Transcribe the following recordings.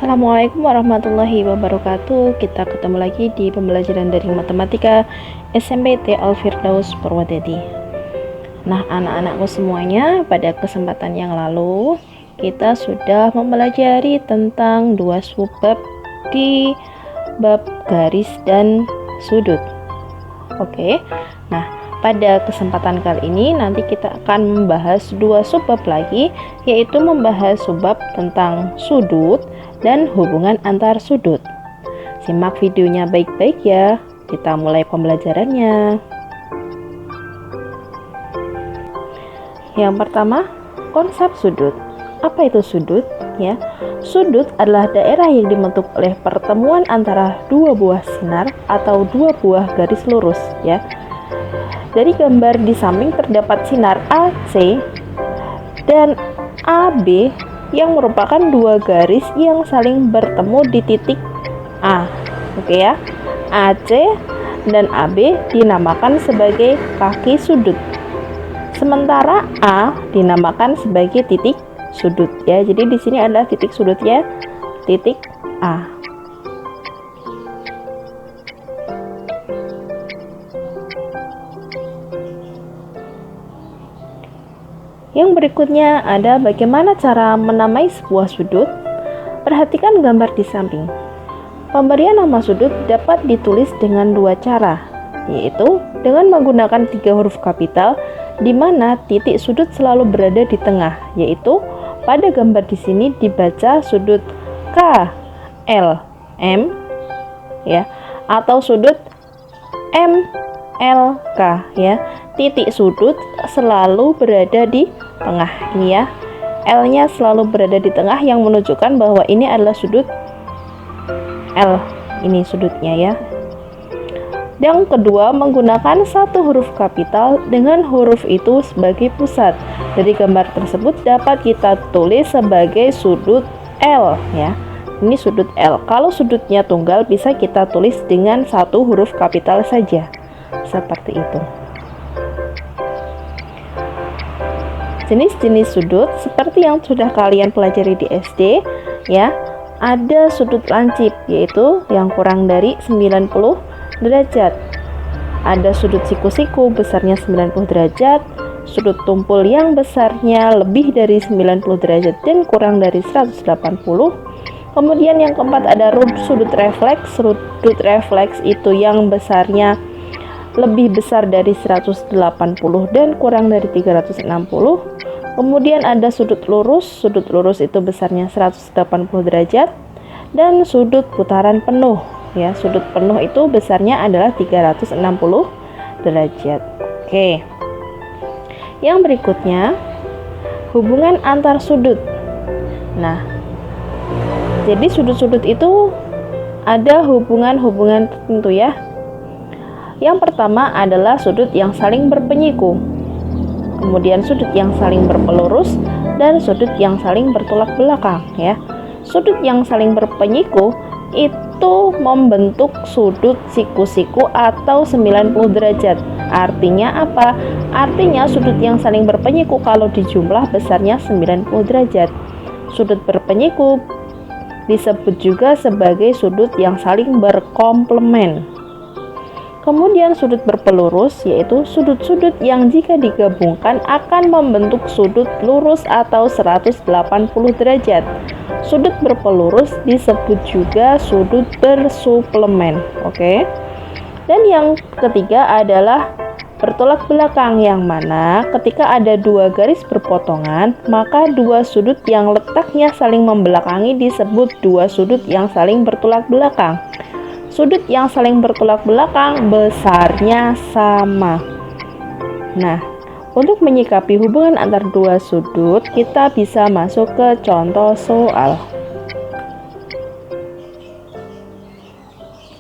Assalamualaikum warahmatullahi wabarakatuh. Kita ketemu lagi di pembelajaran dari matematika SMPT Al-Firdaus Purwodadi. Nah, anak-anakku semuanya, pada kesempatan yang lalu kita sudah mempelajari tentang dua subbab di bab garis dan sudut. Oke. Nah, pada kesempatan kali ini nanti kita akan membahas dua subbab lagi, yaitu membahas subbab tentang sudut dan hubungan antar sudut. Simak videonya baik-baik ya. Kita mulai pembelajarannya. Yang pertama, konsep sudut. Apa itu sudut? Ya, sudut adalah daerah yang dibentuk oleh pertemuan antara dua buah sinar atau dua buah garis lurus. Ya, dari gambar di samping terdapat sinar AC dan AB yang merupakan dua garis yang saling bertemu di titik A. Oke ya, AC dan AB dinamakan sebagai kaki sudut, sementara A dinamakan sebagai titik sudut ya. Jadi di sini adalah titik sudutnya, titik A. Yang berikutnya ada bagaimana cara menamai sebuah sudut. Perhatikan gambar di samping. Pemberian nama sudut dapat ditulis dengan dua cara, yaitu dengan menggunakan 3 huruf kapital, di mana titik sudut selalu berada di tengah, yaitu pada gambar di sini dibaca sudut KLM ya, atau sudut MLK ya. Titik sudut selalu berada di tengah ini ya. L-nya selalu berada di tengah yang menunjukkan bahwa ini adalah sudut L. Ini sudutnya ya. Yang kedua, menggunakan 1 huruf kapital dengan huruf itu sebagai pusat. Dari gambar tersebut dapat kita tulis sebagai sudut L ya. Ini sudut L. Kalau sudutnya tunggal bisa kita tulis dengan 1 huruf kapital saja. Seperti itu. Jenis-jenis sudut seperti yang sudah kalian pelajari di SD ya. Ada sudut lancip, yaitu yang kurang dari 90 derajat. Ada sudut siku-siku besarnya 90 derajat, sudut tumpul yang besarnya lebih dari 90 derajat dan kurang dari 180. Kemudian yang keempat ada sudut refleks. Sudut refleks itu yang besarnya lebih besar dari 180 dan kurang dari 360. Kemudian ada sudut lurus. Sudut lurus itu besarnya 180 derajat dan sudut putaran penuh ya. Sudut penuh itu besarnya adalah 360 derajat. Oke. Yang berikutnya, hubungan antar sudut. Nah, jadi sudut-sudut itu ada hubungan-hubungan tertentu ya. Yang pertama adalah sudut yang saling berpenyiku, kemudian sudut yang saling berpelurus, dan sudut yang saling bertolak belakang ya. Sudut yang saling berpenyiku itu membentuk sudut siku-siku atau 90 derajat. Artinya apa? Artinya sudut yang saling berpenyiku kalau dijumlah besarnya 90 derajat. Sudut berpenyiku disebut juga sebagai sudut yang saling berkomplement. Kemudian sudut berpelurus, yaitu sudut-sudut yang jika digabungkan akan membentuk sudut lurus atau 180 derajat. Sudut berpelurus disebut juga sudut bersuplemen. Oke. Dan yang ketiga adalah bertolak belakang, yang mana ketika ada dua garis berpotongan, maka dua sudut yang letaknya saling membelakangi disebut dua sudut yang saling bertolak belakang. Sudut yang saling bertolak belakang besarnya sama. Nah, untuk menyikapi hubungan antar dua sudut, kita bisa masuk ke contoh soal.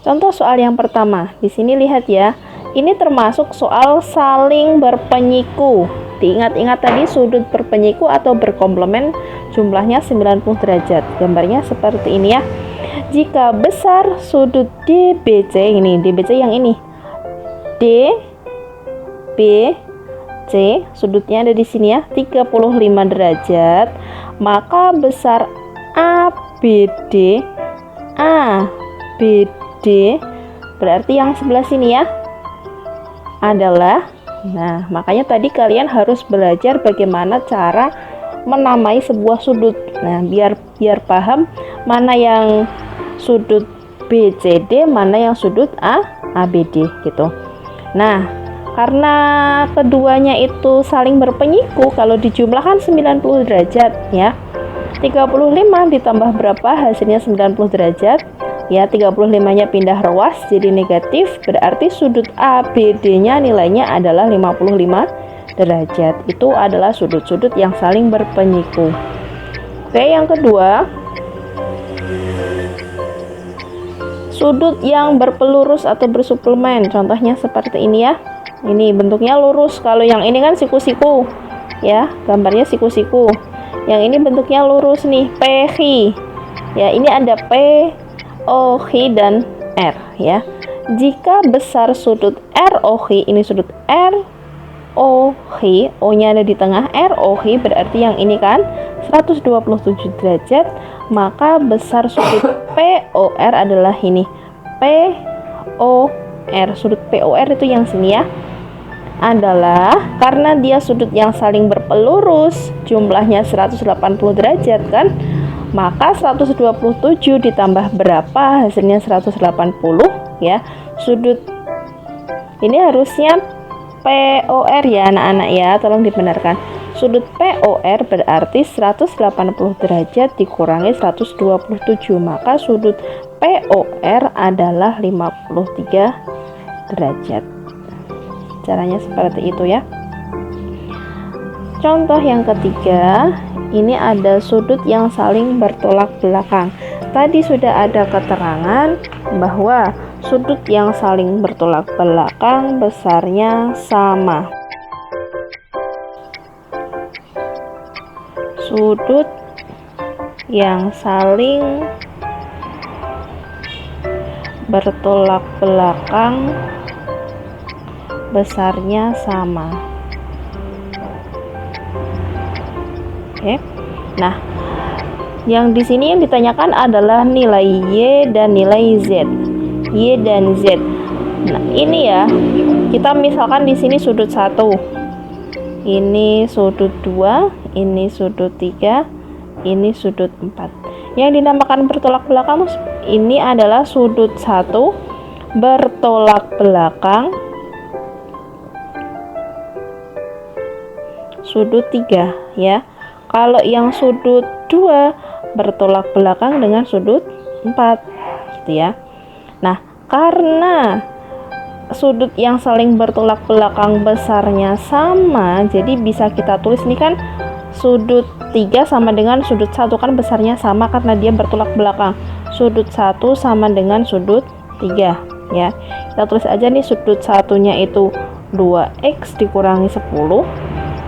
Contoh soal yang pertama, di sini lihat ya. Ini termasuk soal saling berpenyiku. Diingat-ingat tadi sudut berpenyiku atau berkomplement jumlahnya 90 derajat. Gambarnya seperti ini ya. Jika besar sudut DBC, ini DBC yang ini, DBC sudutnya ada di sini ya, 35 derajat, maka besar AB BD, ABD, berarti yang sebelah sini ya adalah, nah makanya tadi kalian harus belajar bagaimana cara menamai sebuah sudut. Nah biar paham mana yang sudut BCD, mana yang sudut ABD gitu. Nah karena keduanya itu saling berpenyiku, kalau dijumlahkan 90 derajat ya, 35 ditambah berapa hasilnya 90 derajat ya, 35 nya pindah ruas jadi negatif, berarti sudut ABD nya nilainya adalah 55 derajat. Itu adalah sudut-sudut yang saling berpenyiku. Oke, yang kedua, sudut yang berpelurus atau bersuplemen. Contohnya seperti ini ya, ini bentuknya lurus. Kalau yang ini kan siku-siku ya, gambarnya siku-siku. Yang ini bentuknya lurus nih, PH ya, ini ada P, OH dan R ya. Jika besar sudut ROH, ini sudut ROH, O nya ada di tengah, ROH berarti yang ini kan 127 derajat, maka besar sudut POR adalah ini, POR. Sudut POR itu yang sini ya, adalah karena dia sudut yang saling berpelurus, jumlahnya 180 derajat kan, maka 127 ditambah berapa hasilnya 180 ya. Sudut ini harusnya POR ya anak-anak ya, tolong dibenarkan. Sudut POR berarti 180 derajat dikurangi 127, maka sudut POR adalah 53 derajat. Caranya seperti itu ya. Contoh yang ketiga, ini ada sudut yang saling bertolak belakang. Tadi sudah ada keterangan bahwa sudut yang saling bertolak belakang besarnya sama. Sudut yang saling bertolak belakang besarnya sama. Oke. Nah, yang di sini yang ditanyakan adalah nilai Y dan nilai Z. Y dan Z. Nah, ini ya. Kita misalkan di sini sudut 1. Ini sudut 2, ini sudut 3, ini sudut 4. Yang dinamakan bertolak belakang ini adalah sudut 1 bertolak belakang sudut 3 ya. Kalau yang sudut 2 bertolak belakang dengan sudut 4 gitu ya. Nah, karena sudut yang saling bertolak belakang besarnya sama, jadi bisa kita tulis ini kan sudut 3 sama dengan sudut 1 kan besarnya sama karena dia bertolak belakang. Sudut 1 sama dengan sudut 3 ya. Kita tulis aja nih, sudut satunya itu 2x dikurangi 10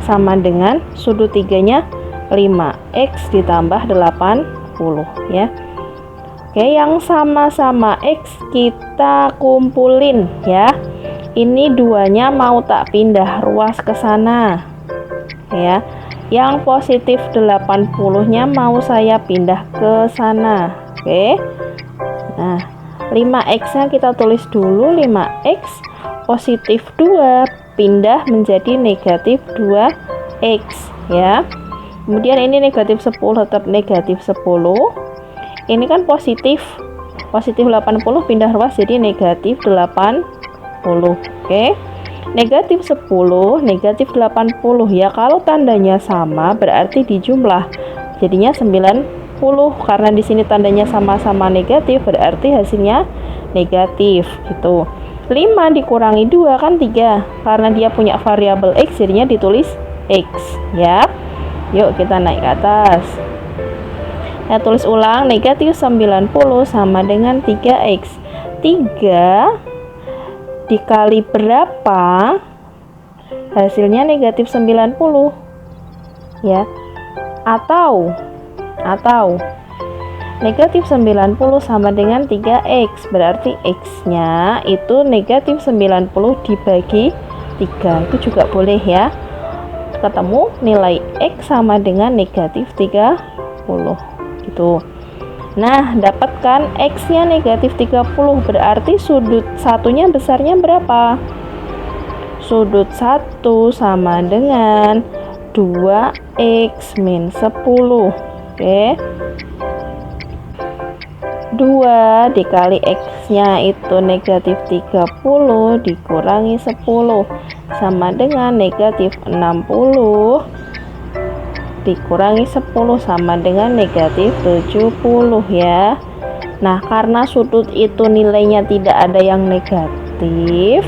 sama dengan sudut 3-nya 5x ditambah 80 ya. Oke, yang sama-sama x kita kumpulin ya. Ini duanya mau tak pindah ruas ke sana ya. Yang positif 80-nya mau saya pindah ke sana. Oke. Nah, 5x-nya kita tulis dulu, 5x positif 2 pindah menjadi negatif 2x ya. Kemudian ini negatif 10 tetap negatif 10. Ini kan positif 80 pindah ruas jadi negatif 80. Oke. Negatif 10, negatif 80 ya. Kalau tandanya sama berarti dijumlah. Jadinya 90 karena di sini tandanya sama-sama negatif berarti hasilnya negatif gitu. 5 dikurangi 2 kan 3. Karena dia punya variabel x jadinya ditulis x ya. Yuk kita naik ke atas. Saya tulis ulang, negatif 90 sama dengan 3x. 3 dikali berapa? Hasilnya negatif 90 ya. Atau negatif 90 sama dengan 3x, berarti x-nya itu negatif 90 dibagi 3. Itu juga boleh ya. Ketemu nilai x sama dengan negatif 30 gitu. Nah, dapatkan X-nya negatif 30, berarti sudut satunya besarnya berapa? Sudut 1 sama dengan 2X min 10. Oke. 2 dikali X-nya itu negatif 30 dikurangi 10 sama dengan negatif 60 dikurangi 10 sama dengan negatif 70 ya. Nah, karena sudut itu nilainya tidak ada yang negatif,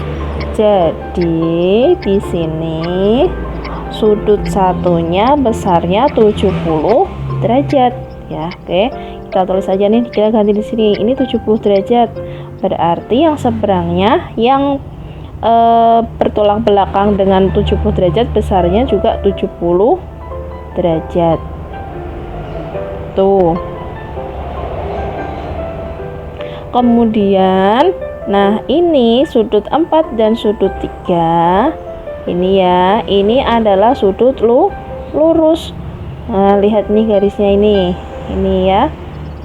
jadi di sini sudut satunya besarnya 70 derajat ya. Oke, kita tulis aja nih, kita ganti di sini. Ini 70 derajat. Berarti yang seberangnya yang bertolak belakang dengan 70 derajat besarnya juga 70 derajat. Tuh. Kemudian, nah ini sudut 4 dan sudut 3. Ini ya, ini adalah sudut lurus. Nah, lihat nih garisnya ini. Ini ya.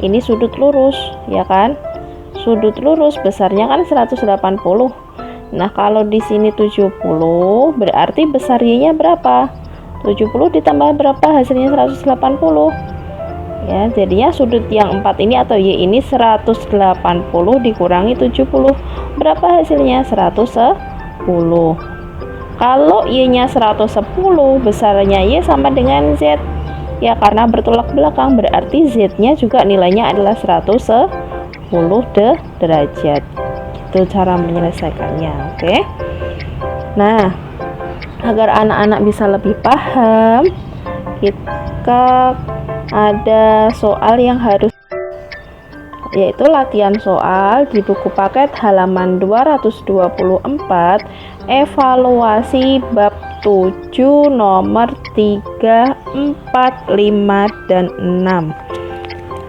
Ini sudut lurus, ya kan? Sudut lurus besarnya kan 180. Nah, kalau di sini 70, berarti besar Y-nya berapa? 70 ditambah berapa? Hasilnya 180. Ya, jadinya sudut yang 4 ini atau Y ini 180 dikurangi 70. Berapa hasilnya? 110. Kalau Y-nya 110, besarnya Y sama dengan Z. Ya, karena bertolak belakang, berarti Z-nya juga nilainya adalah 110 derajat. Itu cara menyelesaikannya, oke? Nah, agar anak-anak bisa lebih paham, kita ada soal yang harus, yaitu latihan soal di buku paket halaman 224, evaluasi bab 7 nomor 3, 4, 5, dan 6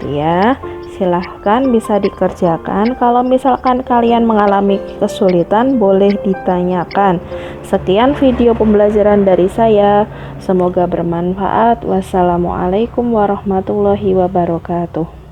ya. Silahkan bisa dikerjakan. Kalau misalkan kalian mengalami kesulitan, boleh ditanyakan. Sekian video pembelajaran dari saya, semoga bermanfaat. Wassalamualaikum warahmatullahi wabarakatuh.